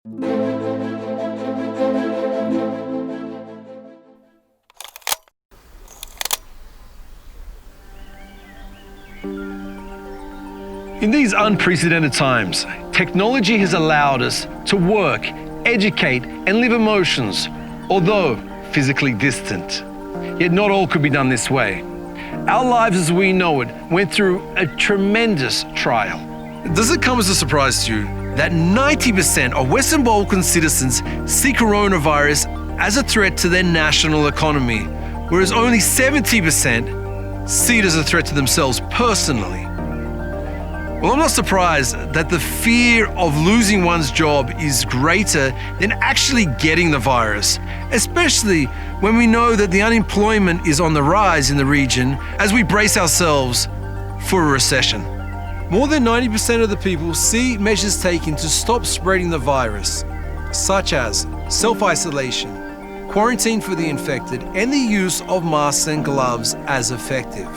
In these unprecedented times, technology has allowed us to work, educate, and live emotions, although physically distant. Yet not all could be done this way. Our lives as we know it went through a tremendous trial. Does it come as a surprise to you that 90% of Western Balkan citizens see coronavirus as a threat to their national economy, whereas only 70% see it as a threat to themselves personally? Well, I'm not surprised that the fear of losing one's job is greater than actually getting the virus, especially when we know that the unemployment is on the rise in the region as we brace ourselves for a recession. More than 90% of the people see measures taken to stop spreading the virus, such as self-isolation, quarantine for the infected, and the use of masks and gloves as effective.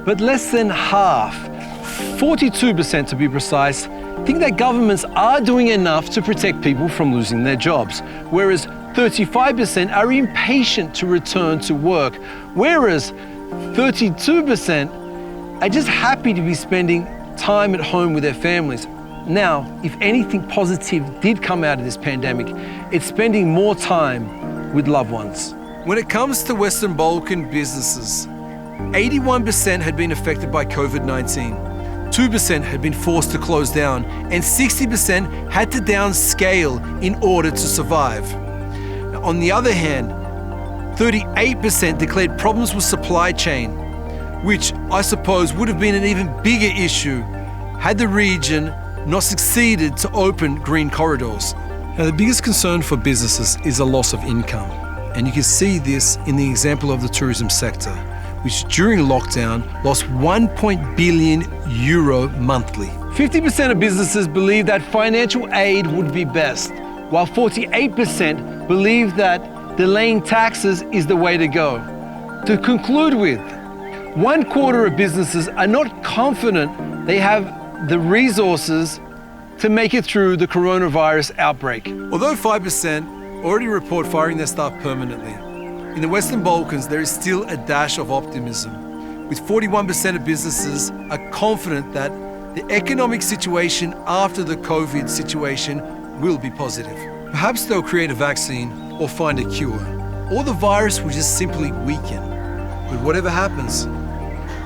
But less than half, 42% to be precise, think that governments are doing enough to protect people from losing their jobs, whereas 35% are impatient to return to work, whereas 32% are just happy to be spending time at home with their families. Now, if anything positive did come out of this pandemic, it's spending more time with loved ones. When it comes to Western Balkan businesses, 81% had been affected by COVID-19. 2% had been forced to close down, and 60% had to downscale in order to survive. Now, on the other hand, 38% declared problems with supply chain, which I suppose would have been an even bigger issue had the region not succeeded to open green corridors. Now, the biggest concern for businesses is a loss of income, and you can see this in the example of the tourism sector, which during lockdown lost €1 billion monthly. 50% of businesses believe that financial aid would be best, while 48% believe that delaying taxes is the way to go. To conclude with, 1/4 of businesses are not confident they have the resources to make it through the coronavirus outbreak. Although 5% already report firing their staff permanently, in the Western Balkans, there is still a dash of optimism, with 41% of businesses are confident that the economic situation after the COVID situation will be positive. Perhaps they'll create a vaccine or find a cure, or the virus will just simply weaken. But whatever happens,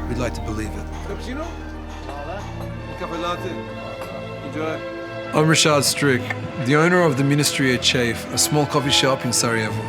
we'd like to believe it. Cappuccino? Cafe latte. Enjoy. I'm Rashad Strick, the owner of the Ministry at Chafe, a small coffee shop in Sarajevo.